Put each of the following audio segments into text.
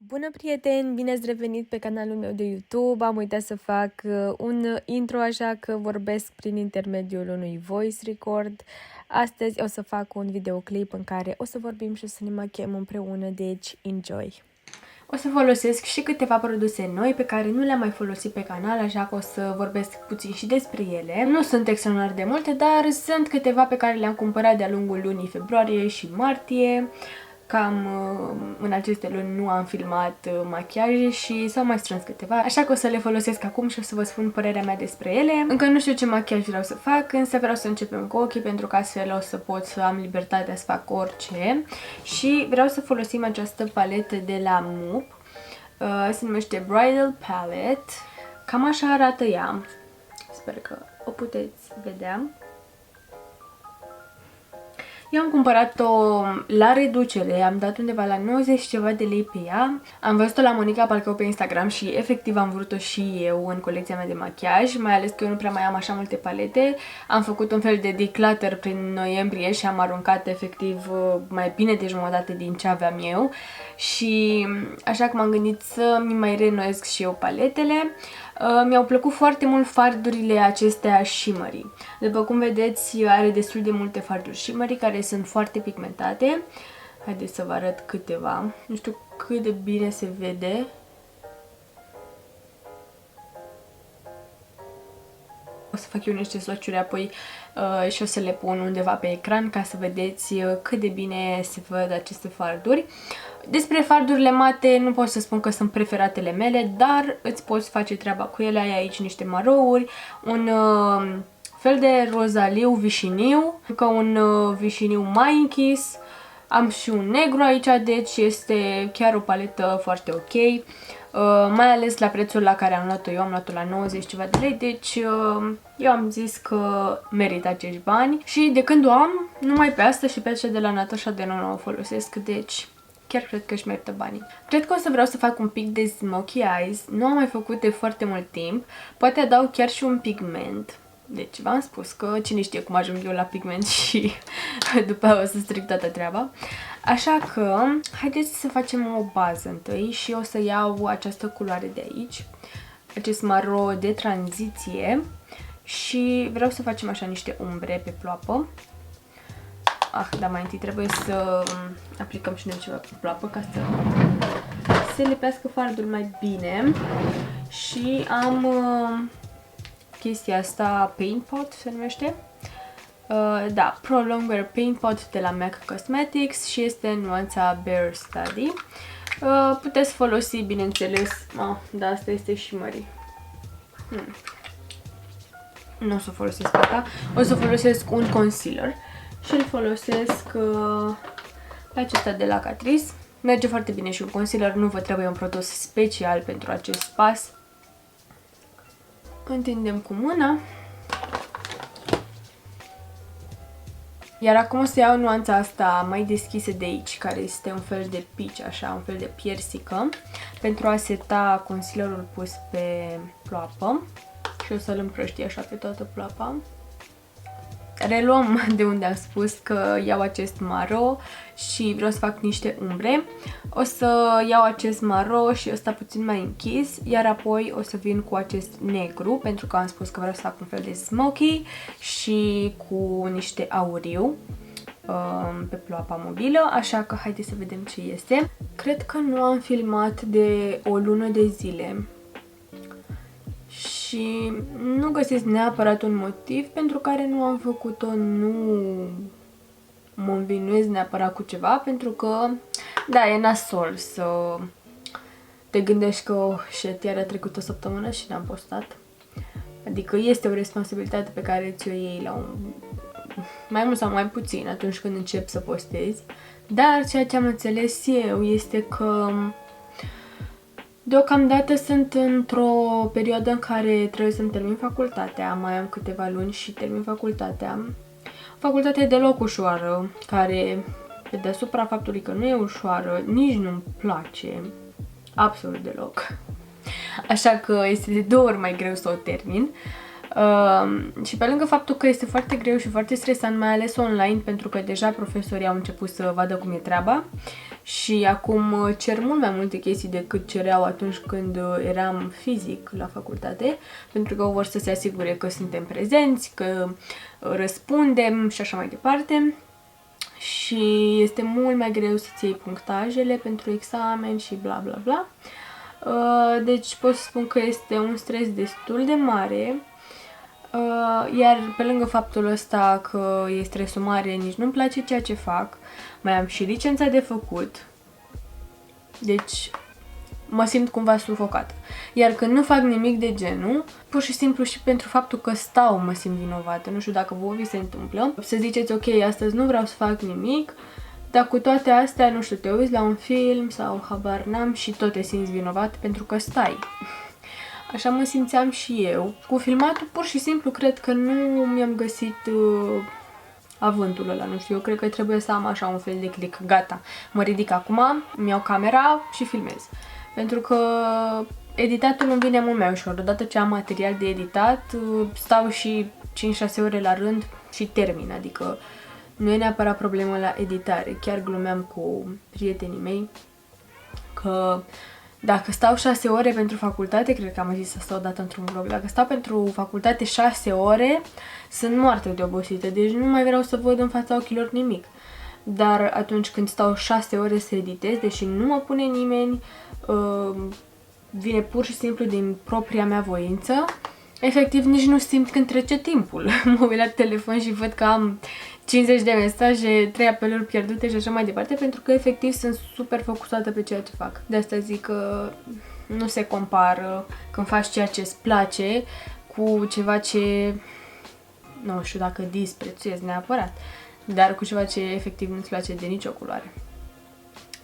Bună prieteni, bine ați revenit pe canalul meu de YouTube. Am uitat să fac un intro, așa că vorbesc prin intermediul unui voice record. Astăzi o să fac un videoclip în care o să vorbim și o să ne machiem împreună, deci enjoy! O să folosesc și câteva produse noi pe care nu le-am mai folosit pe canal, așa că o să vorbesc puțin și despre ele. Nu sunt extraordinar de multe, dar sunt câteva pe care le-am cumpărat de-a lungul lunii februarie și martie. Cam în aceste luni nu am filmat machiaje și s-au mai strâns câteva, așa că o să le folosesc acum și o să vă spun părerea mea despre ele. Încă nu știu ce machiaj vreau să fac, însă vreau să începem cu ochii pentru că astfel o să pot să am libertatea să fac orice. Și vreau să folosim această paletă de la MUP, se numește Bridal Palette. Cam așa arată ea, sper că o puteți vedea. Eu am cumpărat-o la reducere, am dat undeva la 90 ceva de lei pe ea. Am văzut-o la Monica Palcău pe Instagram și efectiv am vrut-o și eu în colecția mea de machiaj, mai ales că eu nu prea mai am așa multe palete. Am făcut un fel de declutter prin noiembrie și am aruncat efectiv mai bine de jumătate din ce aveam eu. Și așa că m-am gândit să-mi mai reînnoiesc și eu paletele. Mi-au plăcut foarte mult fardurile acestea shimmery. După cum vedeți, are destul de multe farduri shimmery care sunt foarte pigmentate. Haideți să vă arăt câteva. Nu știu cât de bine se vede. O să fac eu niște swatch-uri apoi și o să le pun undeva pe ecran ca să vedeți cât de bine se văd aceste farduri. Despre fardurile mate nu pot să spun că sunt preferatele mele, dar îți poți face treaba cu ele. Ai aici niște marouri, un fel de rozaliu vișiniu, încă un vișiniu mai închis. Am și un negru aici, deci este chiar o paletă foarte ok. Mai ales la prețul la care am luat-o eu, am luat-o la 90 ceva de lei, deci eu am zis că merită acești bani. Și de când o am, numai pe asta și pe aceea de la Natasha Denona o folosesc, deci chiar cred că își merită banii. Cred că o să vreau să fac un pic de smokey eyes, nu am mai făcut de foarte mult timp, poate adaug chiar și un pigment. Deci v-am spus că cine știe cum ajung eu la pigment și după aia o să stric toată treaba. Așa că haideți să facem o bază întâi și o să iau această culoare de aici, acest maro de tranziție și vreau să facem așa niște umbre pe ploapă. Dar mai întâi trebuie să aplicăm și noi ceva pe ploapă ca să se lipească fardul mai bine. Și am chestia asta, Paint Pot se numește. Da, Prolonger Paint Pot de la MAC Cosmetics și este în nuanța Bare Study. Puteți folosi, bineînțeles, da, asta este shimmery. Nu o să folosesc asta, o să folosesc un concealer și îl folosesc pe acesta de la Catrice. Merge foarte bine și un concealer, nu vă trebuie un produs special pentru acest pas. Întindem cu mâna. Iar acum o să iau nuanța asta mai deschisă de aici, care este un fel de peach, așa, un fel de piersică, pentru a seta concealerul pus pe ploapă. Și o să-l împrăștie așa pe toată ploapa. Reluăm de unde am spus că iau acest maro și vreau să fac niște umbre. O să iau acest maro și ăsta puțin mai închis, iar apoi o să vin cu acest negru, pentru că am spus că vreau să fac un fel de smoky și cu niște auriu pe ploapa mobilă, așa că haideți să vedem ce este. Cred că nu am filmat de o lună de zile. Și nu găsesc neapărat un motiv pentru care nu am făcut-o, nu mă învinuiesc neapărat cu ceva, pentru că, da, e nasol să te gândești că, oh, shit, iar a trecut o săptămână și n-am postat. Adică este o responsabilitate pe care ți-o iei la un... mai mult sau mai puțin atunci când începi să postezi. Dar ceea ce am înțeles eu este că deocamdată sunt într-o perioadă în care trebuie să-mi termin facultatea, mai am câteva luni și termin facultatea. Facultatea e deloc ușoară, care, pe deasupra faptului că nu e ușoară, nici nu-mi place, absolut deloc. Așa că este de 2 ori mai greu să o termin. Și pe lângă faptul că este foarte greu și foarte stresant, mai ales online, pentru că deja profesorii au început să vadă cum e treaba, și acum cer mult mai multe chestii decât cereau atunci când eram fizic la facultate, pentru că vor să se asigure că suntem prezenți, că răspundem și așa mai departe. Și este mult mai greu să-ți iei punctajele pentru examen și bla bla bla. Deci pot să spun că este un stres destul de mare, iar pe lângă faptul ăsta că e stresul mare, nici nu-mi place ceea ce fac, mai am și licența de făcut, deci mă simt cumva sufocată. Iar când nu fac nimic de genul, pur și simplu și pentru faptul că stau mă simt vinovată. Nu știu dacă vouă vi se întâmplă. Să ziceți, ok, astăzi nu vreau să fac nimic, dar cu toate astea, nu știu, te uiți la un film sau habar n-am și tot te simți vinovat pentru că stai. Așa mă simțeam și eu. Cu filmatul pur și simplu cred că nu mi-am găsit avântul ăla, nu știu, eu cred că trebuie să am așa un fel de click, gata, mă ridic acum, îmi iau camera și filmez. Pentru că editatul îmi vine mult mai ușor, odată ce am material de editat, stau și 5-6 ore la rând și termin, adică nu e neapărat problemă la editare. Chiar glumeam cu prietenii mei că dacă stau 6 ore pentru facultate, cred că am zis asta odată într-un vlog, dacă stau pentru facultate 6 ore, sunt moartă de obosită, deci nu mai vreau să văd în fața ochilor nimic. Dar atunci când stau 6 ore să editez, deși nu mă pune nimeni, vine pur și simplu din propria mea voință, efectiv nici nu simt când trece timpul. Mă uit la telefon și văd că am 50 de mesaje, 3 apeluri pierdute și așa mai departe, pentru că efectiv sunt super focusată pe ceea ce fac. De asta zic că nu se compară când faci ceea ce îți place cu ceva ce, nu știu dacă disprețuiesc neapărat, dar cu ceva ce efectiv nu-ți place de nicio culoare.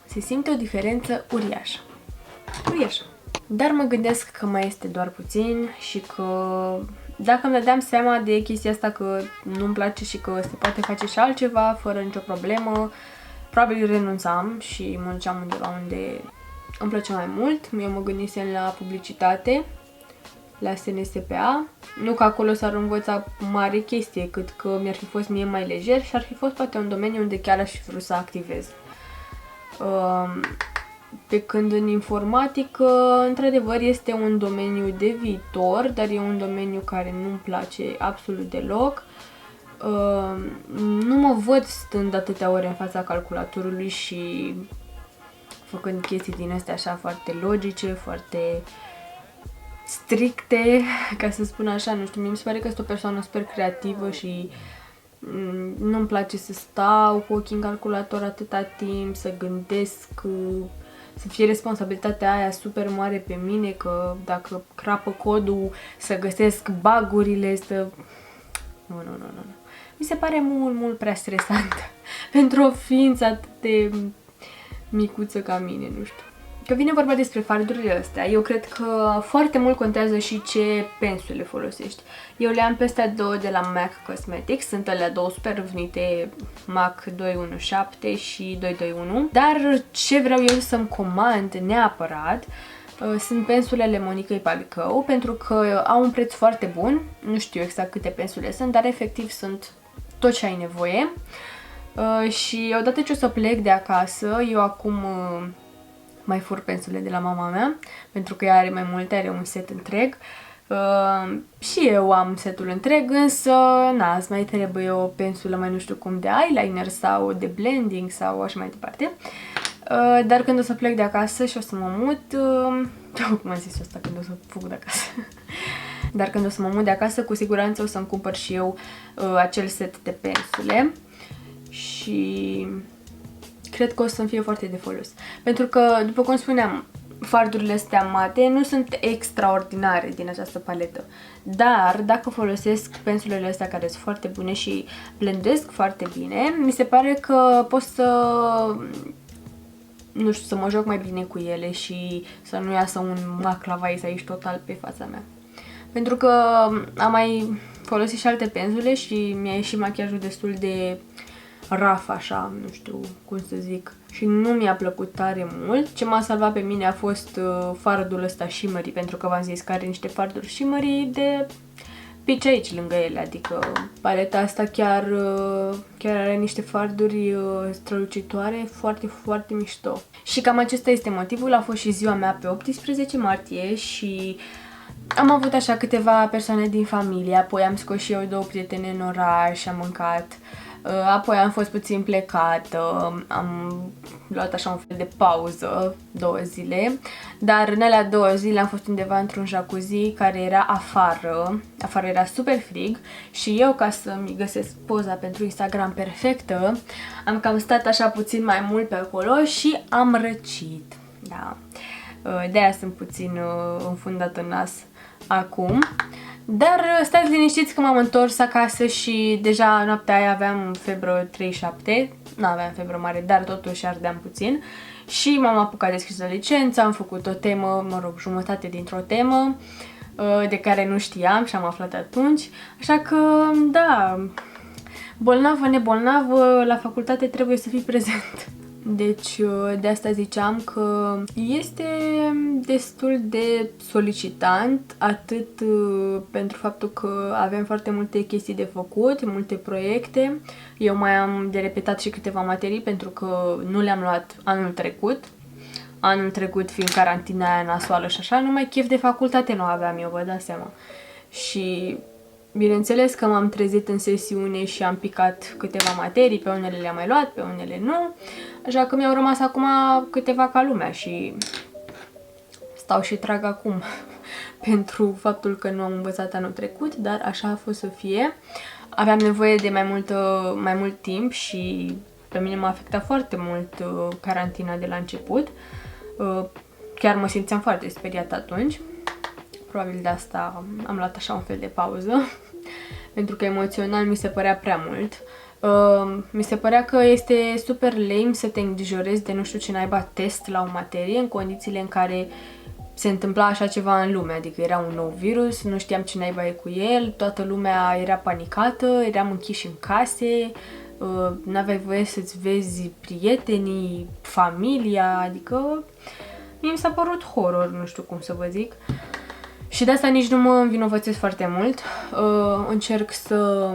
Se simte o diferență uriașă. Uriașă. Dar mă gândesc că mai este doar puțin și că dacă îmi dădeam seama de chestia asta că nu-mi place și că se poate face și altceva fără nicio problemă, probabil renunțam și mă duceam undeva unde îmi place mai mult. Eu mă gândisem la publicitate, la SNSPA. Nu că acolo s-ar învăța mare chestie, cât că mi-ar fi fost mie mai lejer și ar fi fost poate un domeniu unde chiar aș fi vrut să activez. Pe când în informatică, într-adevăr, este un domeniu de viitor, dar e un domeniu care nu-mi place absolut deloc. Nu mă văd stând atâtea ore în fața calculatorului și făcând chestii din astea așa foarte logice, foarte stricte, ca să spun așa, nu știu, mi se pare că sunt o persoană super creativă și nu-mi place să stau cu ochii în calculator atâta timp, să gândesc, să fie responsabilitatea aia super mare pe mine, că dacă crapă codul, să găsesc bug-urile, să... Nu. Mi se pare mult prea stresant pentru o ființă atât de micuță ca mine, nu știu. Că vine vorba despre fardurile astea, eu cred că foarte mult contează și ce pensule folosești. Eu le am pe astea două de la MAC Cosmetics, sunt alea două super râvnite, MAC 217 și 221. Dar ce vreau eu să-mi comand neapărat sunt pensulele Monicăi Palicău, pentru că au un preț foarte bun, nu știu exact câte pensule sunt, dar efectiv sunt tot ce ai nevoie. Și odată ce o să plec de acasă, eu acum mai fur pensule de la mama mea, pentru că ea are mai multe, are un set întreg. Și eu am setul întreg, însă na, îți mai trebuie o pensulă mai nu știu cum de eyeliner sau de blending sau așa mai departe. Dar când o să plec de acasă și o să mă mut, cum am zis asta, când o să fug de acasă. Dar când o să mă mut de acasă, cu siguranță o să-mi cumpăr și eu acel set de pensule și cred că o să-mi fie foarte de folos. Pentru că, după cum spuneam, fardurile astea mate nu sunt extraordinare din această paletă. Dar dacă folosesc pensulele astea care sunt foarte bune și blendesc foarte bine, mi se pare că pot să, nu știu, să mă joc mai bine cu ele și să nu iasă un maclavais aici total pe fața mea. Pentru că am mai folosit și alte pensule și mi-a ieșit machiajul destul de raf, așa, nu știu cum să zic, și nu mi-a plăcut tare mult. Ce m-a salvat pe mine a fost fardul ăsta shimmery, pentru că v-am zis că are niște farduri shimmery de pici aici lângă ele, adică paleta asta chiar are niște farduri strălucitoare foarte, foarte mișto. Și cam acesta este motivul, a fost și ziua mea pe 18 martie și am avut așa câteva persoane din familie, apoi am scos și eu 2 prietene în oraș, am mâncat, apoi am fost puțin plecată, am luat așa un fel de pauză 2 zile, dar în alea 2 zile am fost undeva într-un jacuzzi care era afară era super frig și eu, ca să-mi găsesc poza pentru Instagram perfectă, am cam stat așa puțin mai mult pe acolo și am răcit, da. De-aia sunt puțin înfundată în nas acum. Dar stați liniștiți că m-am întors acasă și deja noaptea aia aveam febră 37, nu aveam febră mare, dar totuși ardeam puțin. Și m-am apucat de scris de licență, am făcut o temă, mă rog, jumătate dintr-o temă de care nu știam și am aflat atunci. Așa că, da, bolnavă, nebolnavă, la facultate trebuie să fii prezent. Deci de asta ziceam că este destul de solicitant, atât pentru faptul că avem foarte multe chestii de făcut, multe proiecte. Eu mai am de repetat și câteva materii pentru că nu le-am luat anul trecut. Anul trecut fiind carantina aia nasoală și așa, numai chef de facultate nu aveam eu, vă dați seama. Și bineînțeles că m-am trezit în sesiune și am picat câteva materii, pe unele le-am mai luat, pe unele nu, așa că mi-au rămas acum câteva ca lumea și stau și trag acum pentru faptul că nu am învățat anul trecut, dar așa a fost să fie. Aveam nevoie de mai mult timp și pe mine m-a afectat foarte mult carantina de la început. Chiar mă simțeam foarte speriat atunci. Probabil de asta am luat așa un fel de pauză, pentru că emoțional mi se părea prea mult. Mi se părea că este super lame să te îngrijorezi de nu știu ce naiba test la o materie în condițiile în care se întâmpla așa ceva în lume, adică era un nou virus, nu știam ce naiba e cu el, toată lumea era panicată, eram închiși în case, n-aveai voie să-ți vezi prietenii, familia, adică mie mi s-a părut horror, nu știu cum să vă zic. Și de asta nici nu mă învinovățesc foarte mult. Încerc să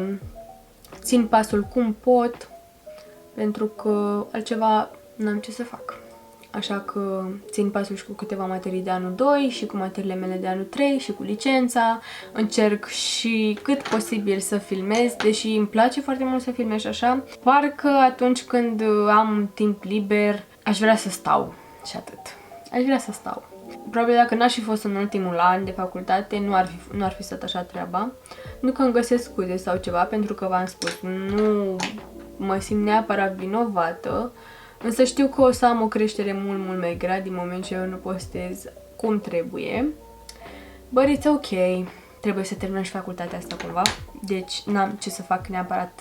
țin pasul cum pot, pentru că altceva n-am ce să fac. Așa că țin pasul și cu câteva materii de anul 2 și cu materiile mele de anul 3 și cu licența. Încerc și cât posibil să filmez, deși îmi place foarte mult să filmez și așa. Parcă atunci când am timp liber, aș vrea să stau și atât. Aș vrea să stau. Probabil dacă n-aș fi fost în ultimul an de facultate, nu ar fi stat așa treaba. Nu că îmi găsesc scuze sau ceva, pentru că v-am spus, nu mă simt neapărat vinovată, însă știu că o să am o creștere mult, mult mai grea din moment ce eu nu postez cum trebuie. But it's ok, trebuie să terminăm și facultatea asta cumva, deci n-am ce să fac neapărat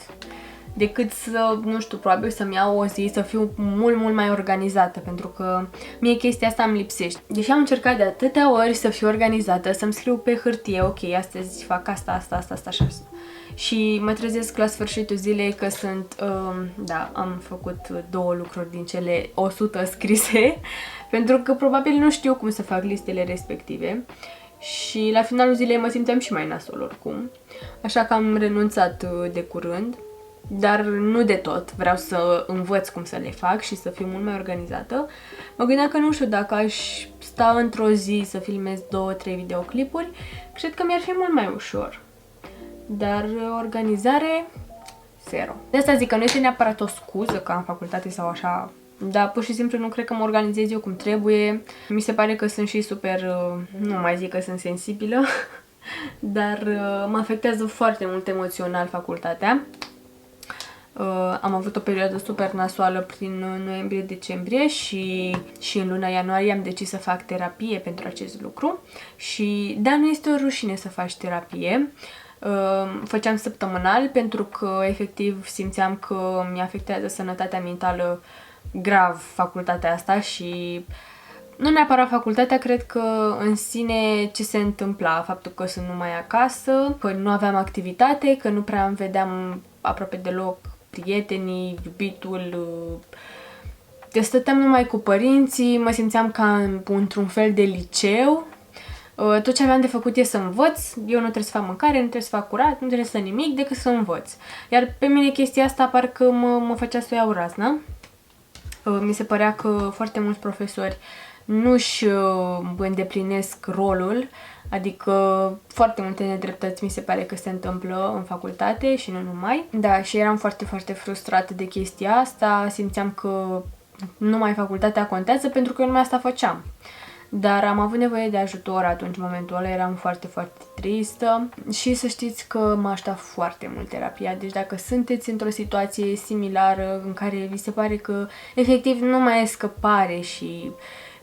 decât să, nu știu, probabil să-mi iau o zi, să fiu mult, mult mai organizată, pentru că mie chestia asta îmi lipsește. Deși am încercat de atâtea ori să fiu organizată, să-mi scriu pe hârtie, ok, astăzi fac asta și asta. Și mă trezesc la sfârșitul zilei că da, am făcut 2 lucruri din cele 100 scrise, pentru că probabil nu știu cum să fac listele respective. Și la finalul zilei mă simțeam și mai nasol oricum, așa că am renunțat de curând. Dar nu de tot, vreau să învăț cum să le fac și să fiu mult mai organizată. Mă gândeam că nu știu, dacă aș sta într-o zi să filmez 2-3 videoclipuri, cred că mi-ar fi mult mai ușor. Dar organizare, zero. De asta zic că nu este neapărat o scuză că am facultate sau așa, dar pur și simplu nu cred că mă organizez eu cum trebuie. Mi se pare că sunt și super, nu mai zic că sunt sensibilă, dar mă afectează foarte mult emoțional facultatea. Am avut o perioadă super nasoală prin noiembrie-decembrie și în luna ianuarie am decis să fac terapie pentru acest lucru. Și da, nu este o rușine să faci terapie. Făceam săptămânal pentru că efectiv simțeam că mi-afectează sănătatea mentală grav facultatea asta și nu neapărat facultatea, cred că în sine ce se întâmpla, faptul că sunt numai acasă, că nu aveam activitate, că nu prea îmi vedeam aproape deloc prietenii, iubitul, stăteam numai cu părinții, mă simțeam ca într-un fel de liceu, Tot ce aveam de făcut e să învăț, eu nu trebuie să fac mâncare, nu trebuie să fac curat, nu trebuie să nimic decât să învăț. Iar pe mine chestia asta parcă mă făcea să o iau razna. Mi se părea că foarte mulți profesori nu-și îndeplinesc rolul, adică foarte multe nedreptăți mi se pare că se întâmplă în facultate și nu numai. Da, și eram foarte, foarte frustrată de chestia asta, simțeam că numai facultatea contează pentru că eu numai asta făceam. Dar am avut nevoie de ajutor atunci, în momentul ăla, eram foarte, foarte tristă și să știți că m-a ajutat foarte mult terapia. Deci dacă sunteți într-o situație similară în care vi se pare că efectiv nu mai e scăpare și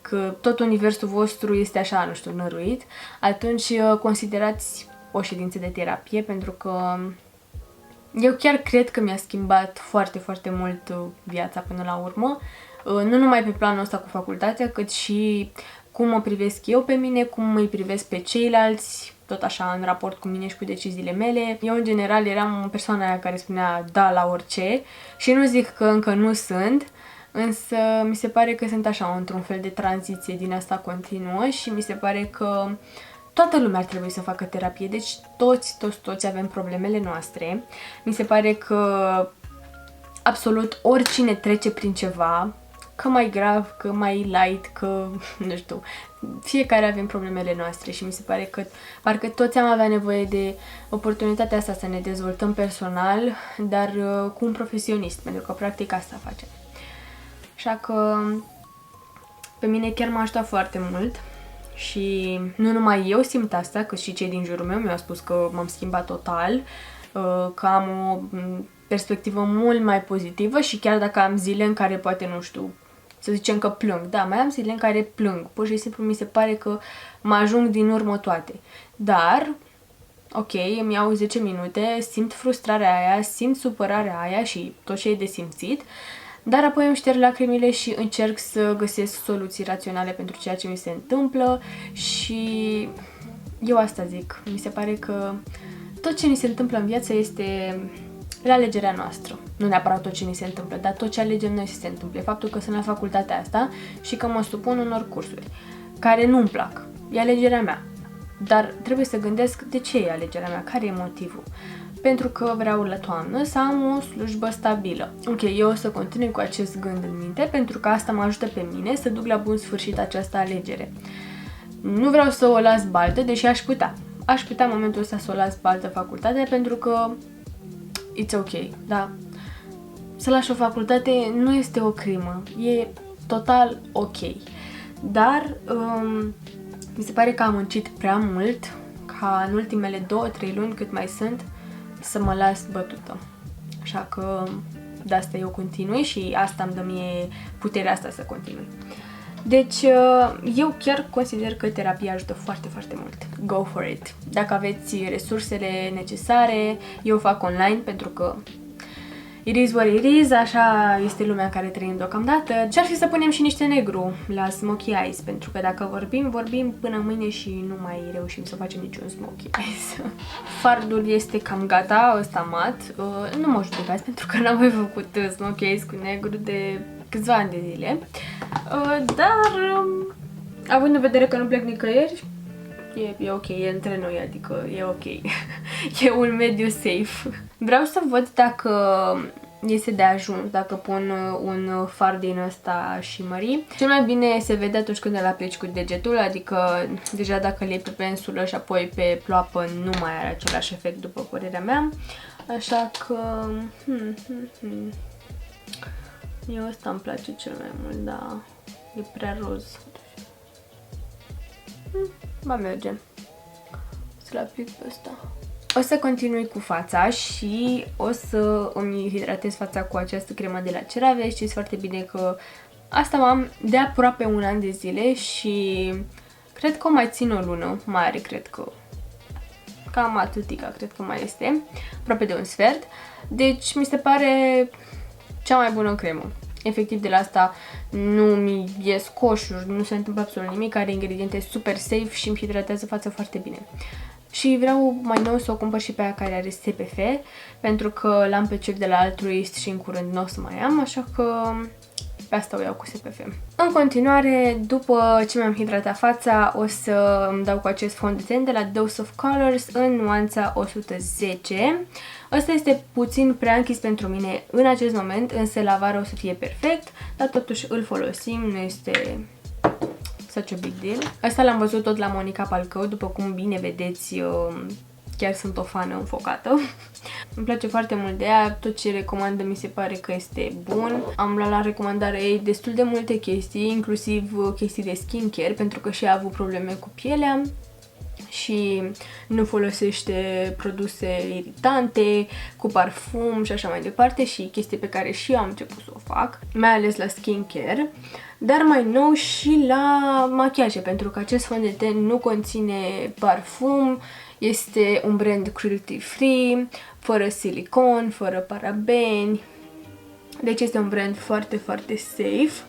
că tot universul vostru este așa, nu știu, năruit, atunci considerați o ședință de terapie, pentru că eu chiar cred că mi-a schimbat foarte, foarte mult viața până la urmă. Nu numai pe planul ăsta cu facultatea, cât și cum mă privesc eu pe mine, cum îi privesc pe ceilalți, tot așa în raport cu mine și cu deciziile mele. Eu, în general, eram o persoană aia care spunea da la orice și nu zic că încă nu sunt, însă mi se pare că sunt așa într-un fel de tranziție din asta continuă și mi se pare că toată lumea ar trebui să facă terapie, deci toți avem problemele noastre. Mi se pare că absolut oricine trece prin ceva, că mai grav, că mai light, că, nu știu, fiecare avem problemele noastre și mi se pare că parcă toți am avea nevoie de oportunitatea asta să ne dezvoltăm personal, dar cu un profesionist, pentru că practic asta facem. Așa că pe mine chiar m-a ajutat foarte mult și nu numai eu simt asta, că și cei din jurul meu mi-au spus că m-am schimbat total, că am o perspectivă mult mai pozitivă și chiar dacă am zile în care poate, nu știu, să zicem că plâng, da, mai am zile în care plâng, pur și simplu mi se pare că mă ajung din urmă toate, dar ok, îmi iau 10 minute, simt frustrarea aia, simt supărarea aia și tot ce e de simțit, dar apoi îmi șterg lacrimile și încerc să găsesc soluții raționale pentru ceea ce mi se întâmplă și eu asta zic. Mi se pare că tot ce ni se întâmplă în viață este la alegerea noastră. Nu neapărat tot ce ni se întâmplă, dar tot ce alegem noi să se întâmple. Faptul că sunt la facultatea asta și că mă supun unor cursuri care nu-mi plac. E alegerea mea. Dar trebuie să gândesc de ce e alegerea mea, care e motivul. Pentru că vreau la toamnă să am o slujbă stabilă. Ok, eu o să continui cu acest gând în minte pentru că asta mă ajută pe mine să duc la bun sfârșit această alegere. Nu vreau să o las baltă, deși aș putea. Aș putea în momentul ăsta să o las baltă facultatea pentru că it's ok, da? Să lași o facultate nu este o crimă, e total ok. Dar mi se pare că am muncit prea mult ca în ultimele 2-3 luni cât mai sunt să mă las bătută. Așa că de asta eu continui și asta îmi dă mie puterea asta să continui. Deci eu chiar consider că terapia ajută foarte, foarte mult. Go for it! Dacă aveți resursele necesare, eu fac online pentru că it is what it is, așa este lumea în care trăim deocamdată. Ce-ar fi să punem și niște negru la smokey eyes, pentru că dacă vorbim până mâine și nu mai reușim să facem niciun smokey eyes. Fardul este cam gata, ăsta mat. Nu mă judecați pentru că n-am mai făcut smokey eyes cu negru de câțiva ani de zile. Dar având în vedere că nu plec nicăieri, e ok, e între noi, adică e ok. E un mediu safe. Vreau să văd dacă este de ajuns, dacă pun un far din ăsta și mării. Cel mai bine se vede atunci când îl aplici cu degetul, adică deja dacă le iei pe pensulă și apoi pe ploapă nu mai are același efect, după părerea mea. Așa că... Eu ăsta îmi place cel mai mult, dar e prea roz. Va merge. Să-l aplic pe ăsta. O să continui cu fața și o să îmi hidratez fața cu această cremă de la CeraVe. Știți foarte bine că asta am de aproape un an de zile și cred că o mai țin o lună mare, cred că cam atâtica, cred că mai este, aproape de un sfert. Deci mi se pare cea mai bună cremă. Efectiv, de la asta nu mi ies coșuri, nu se întâmplă absolut nimic, are ingrediente super safe și îmi hidratează fața foarte bine. Și vreau mai nou să o cumpăr și pe aia care are SPF, pentru că l-am pe cel de la Altruist și în curând nu o să mai am, așa că pe asta o iau cu SPF. În continuare, după ce mi-am hidratat fața, o să îmi dau cu acest fond de ten de la Dose of Colors în nuanța 110. Ăsta este puțin prea închis pentru mine în acest moment, însă la vară o să fie perfect, dar totuși îl folosim, nu este such a big deal. Asta l-am văzut tot la Monica Palcău, după cum bine vedeți, chiar sunt o fană înfocată. Îmi place foarte mult de ea, tot ce recomandă mi se pare că este bun. Am luat la recomandarea ei destul de multe chestii, inclusiv chestii de skincare, pentru că și ea a avut probleme cu pielea și nu folosește produse iritante, cu parfum și așa mai departe, și chestii pe care și eu am început să o fac, mai ales la skincare, dar mai nou și la machiaje, pentru că acest fond de ten nu conține parfum, este un brand cruelty free, fără silicon, fără parabeni, deci este un brand foarte, foarte safe.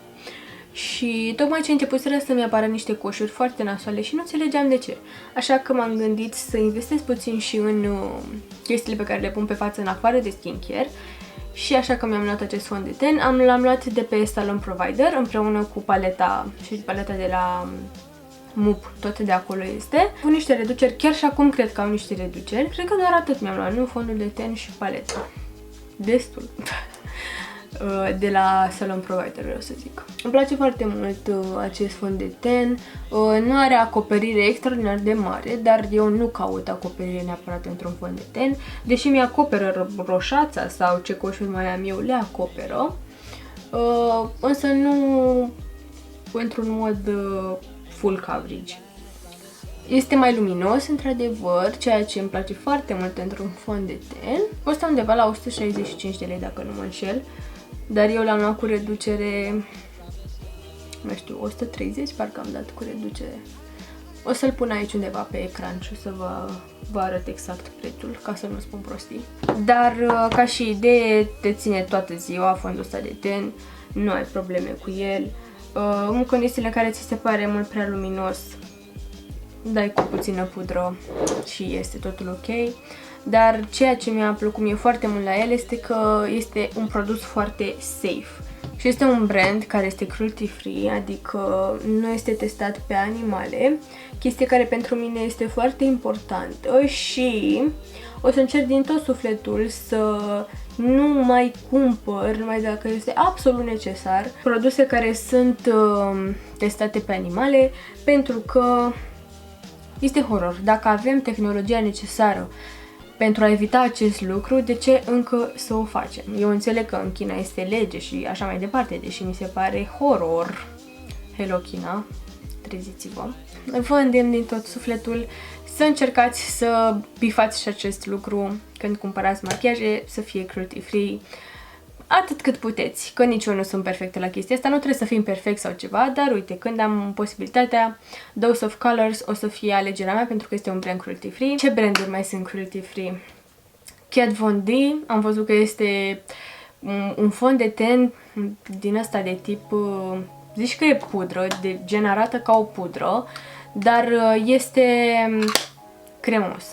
Și tocmai ce începuseră să-mi apară niște coșuri foarte nasoale și nu înțelegeam de ce. Așa că m-am gândit să investesc puțin și în chestiile pe care le pun pe față în afară de skincare. Și așa că mi-am luat acest fond de ten. L-am luat de pe Salon Provider împreună cu paleta și paleta de la MUP, tot de acolo este. Cu niște reduceri, chiar și acum cred că au niște reduceri. Cred că doar atât mi-am luat, nu fondul de ten și paleta. Destul. De la Salon Provider, vreau să zic. Îmi place foarte mult acest fond de ten. Nu are acoperire extraordinar de mare, dar eu nu caut acoperire neapărat într-un fond de ten. Deși mi-acoperă roșața sau ce coșuri mai am eu, le acoperă. Însă nu într-un mod full coverage. Este mai luminos, într-adevăr, ceea ce îmi place foarte mult într-un fond de ten. Costă undeva la 165 de lei, dacă nu mă înșel. Dar eu l-am luat cu reducere, nu știu, 130, parcă am dat cu reducere. O să-l pun aici undeva pe ecran și o să vă arăt exact prețul, ca să nu spun prostii. Dar ca și idee, te ține toată ziua fondul ăsta de ten, nu ai probleme cu el. În condițiile în care ți se pare mult prea luminos, dai cu puțină pudră și este totul ok. Dar ceea ce mi-a plăcut mie foarte mult la el este că este un produs foarte safe. Și este un brand care este cruelty free, adică nu este testat pe animale, chestie care pentru mine este foarte importantă și o să încerc din tot sufletul să nu mai cumpăr, numai dacă este absolut necesar, produse care sunt testate pe animale, pentru că este horror. Dacă avem tehnologia necesară pentru a evita acest lucru, de ce încă să o facem? Eu înțeleg că în China este lege și așa mai departe, deși mi se pare horror. Hello China, treziți-vă. Vă îndemn din tot sufletul să încercați să bifați și acest lucru când cumpărați machiaje, să fie cruelty free, atât cât puteți, că nici eu nu sunt perfectă la chestia asta, nu trebuie să fim perfect sau ceva, dar uite, când am posibilitatea, Dose of Colors o să fie alegerea mea pentru că este un brand cruelty free. Ce branduri mai sunt cruelty free? Kat Von D, am văzut că este un fond de ten din ăsta de tip, zici că e pudră, de gen arată ca o pudră, dar este cremos.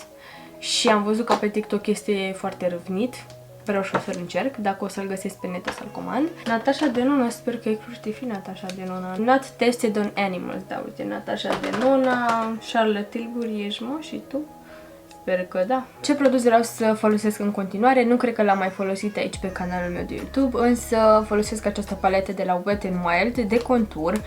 Și am văzut că pe TikTok este foarte râvnit. Vreau și o să-l încerc, dacă o să-l găsesc pe net o să-l comand. Natasha Denona, sper că e cruelty free Natasha Denona. Not tested on animals, da, uite, Natasha Denona, Charlotte Tilbury, ești mă și tu? Sper că da. Ce produs vreau să folosesc în continuare? Nu cred că l-am mai folosit aici pe canalul meu de YouTube, însă folosesc această paletă de la Wet n Wild de contur.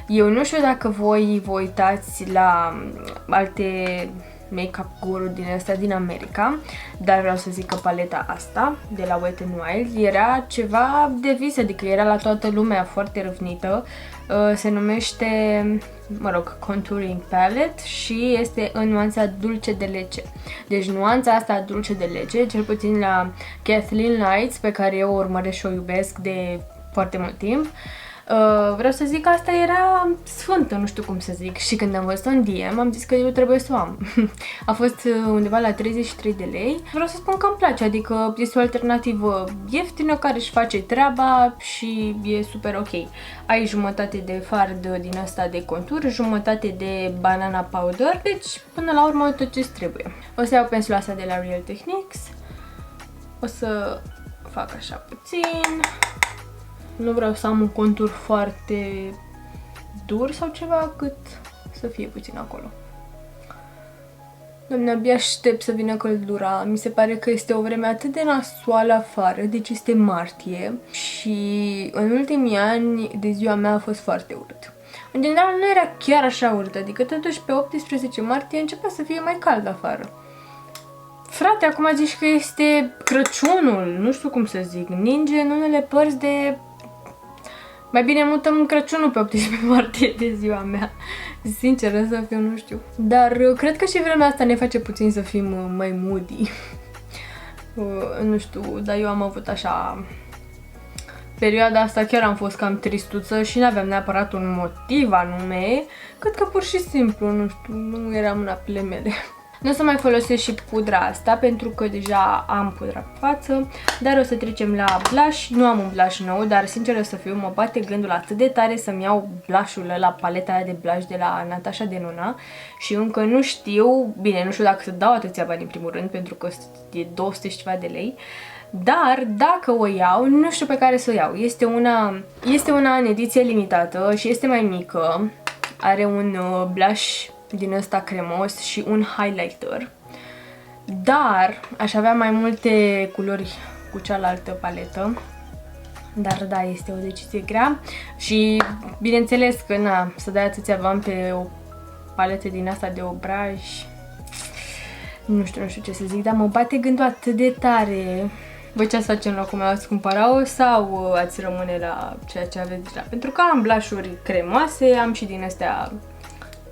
Eu nu știu dacă voi vă uitați la alte make-up guru din astea din America, dar vreau să zic că paleta asta de la Wet n Wild era ceva de vis, adică era la toată lumea, foarte râvnită. Se numește, mă rog, Contouring Palette și este în nuanța dulce de lece. Deci nuanța asta dulce de lece, cel puțin la Kathleen Lights, pe care eu o urmăresc și o iubesc de foarte mult timp, vreau să zic că asta era sfântă, nu știu cum să zic, și când am văzut în DM am zis că eu trebuie să o am. A fost undeva la 33 de lei. Vreau să spun că îmi place, adică este o alternativă ieftină care își face treaba și e super ok. Ai jumătate de fard din asta de contur, jumătate de banana powder, deci până la urmă tot ce trebuie. O să iau pensulul asta de la Real Techniques, o să fac așa puțin. Nu vreau să am un contur foarte dur sau ceva, cât să fie puțin acolo. Doamne, abia aștept să vină căldura. Mi se pare că este o vreme atât de nasoală afară, deci este martie și în ultimii ani de ziua mea a fost foarte urât. În general nu era chiar așa urât, adică totuși pe 18 martie începea să fie mai cald afară. Frate, acum zici că este Crăciunul, nu știu cum să zic, ninge în unele părți de... Mai bine mutăm Crăciunul pe 18 martie de ziua mea. Sinceră să fiu, nu știu. Dar cred că și vremea asta ne face puțin să fim mai moody. Nu știu, dar eu am avut așa... Perioada asta chiar am fost cam tristuță și nu aveam neapărat un motiv anume, cât că pur și simplu, nu știu, nu eram în apele mele. Nu o să mai folosesc și pudra asta pentru că deja am pudra pe față, dar o să trecem la blush. Nu am un blush nou, dar sincer să fiu, mă bate gândul atât de tare să-mi iau blush-ul ăla, paleta aia de blush de la Natasha Denona și încă nu știu, bine, nu știu dacă să dau atâția bani în primul rând pentru că e 200 și ceva de lei. Dar dacă o iau, nu știu pe care să o iau. Este una în ediție limitată și este mai mică. Are un blush din ăsta cremos și un highlighter. Dar aș avea mai multe culori cu cealaltă paletă. Dar da, este o decizie grea. Și bineînțeles că na, să dai atâția bani pe o paletă din asta de obraj. Nu știu ce să zic, dar mă bate gândul atât de tare. Voi ce ați face în locul meu? Ați cumpăra-o sau ați rămâne la ceea ce aveți deja? Pentru că am blush-uri cremoase, am și din astea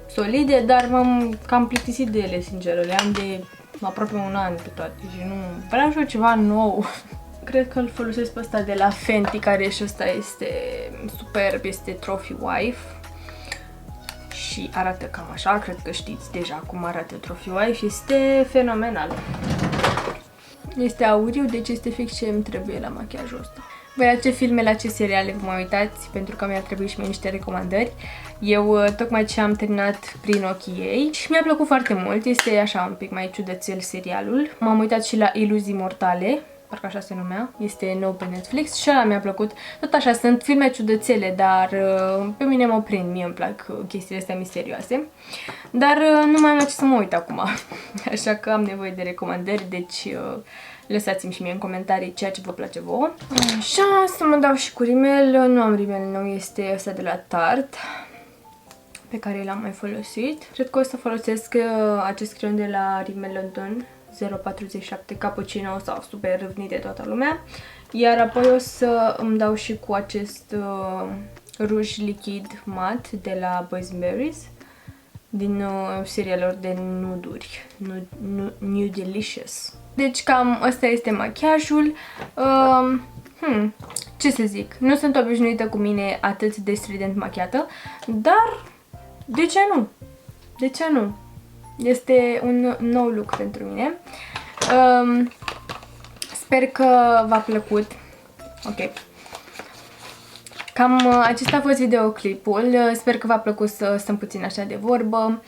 solide, dar m-am cam plictisit de ele, sincer. Le am de aproape un an pe toate și nu vreau și ceva nou. Cred că îl folosesc pe ăsta de la Fenty, care și ăsta este superb, este Trophy Wife. Și arată cam așa, cred că știți deja cum arată Trophy Wife, este fenomenal. Este auriu, deci este fix ce îmi trebuie la machiajul ăsta. Voi la ce filme, la ce seriale vă mai uitați, pentru că mi-ar trebui și mie niște recomandări. Eu tocmai ce am terminat Prin ochii ei și mi-a plăcut foarte mult, este așa un pic mai ciudățel serialul. M-am uitat și la Iluzii mortale, parcă așa se numea, este nou pe Netflix și ăla mi-a plăcut. Tot așa, sunt filme ciudățele, dar pe mine mă prind, mie îmi plac chestiile astea misterioase. Dar nu mai am la ce să mă uit acum, așa că am nevoie de recomandări, deci lăsați-mi și mie în comentarii ceea ce vă place vouă. Așa, să mă dau și cu rimel, nu am rimel nou, este ăsta de la Tarte, pe care l-am mai folosit. Cred că o să folosesc acest creion de la Rimmel London 047 Cappuccino sau super râvnit de toată lumea. Iar apoi o să îmi dau și cu acest ruj lichid mat de la Boysenberries din seria lor de nuduri, Nudelicious. Deci cam ăsta este machiajul. Ce să zic, nu sunt obișnuită cu mine atât de strident machiată, dar de ce nu? De ce nu? Este un nou look pentru mine. Sper că v-a plăcut. Ok. Cam acesta a fost videoclipul. Sper că v-a plăcut să stăm puțin așa de vorbă.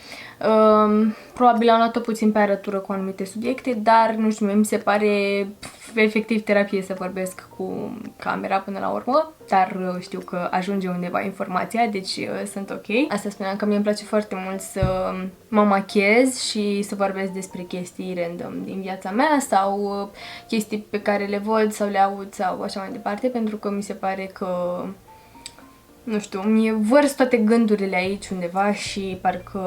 Probabil am luat-o puțin pe arătură cu anumite subiecte, dar nu știu, mi se pare efectiv terapie să vorbesc cu camera până la urmă, dar știu că ajunge undeva informația, deci sunt ok. Asta spuneam că mie îmi place foarte mult să mă machez și să vorbesc despre chestii random din viața mea sau chestii pe care le văd sau le aud sau așa mai departe, pentru că mi se pare că nu știu, mi-e vărs toate gândurile aici undeva și parcă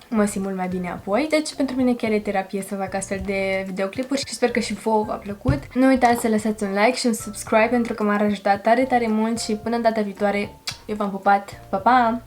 mă simt mult mai bine apoi. Deci pentru mine chiar e terapie să fac astfel de videoclipuri și sper că și vouă v-a plăcut. Nu uitați să lăsați un like și un subscribe pentru că m-ar ajuta tare, tare mult și până în data viitoare eu v-am pupat. Pa, pa!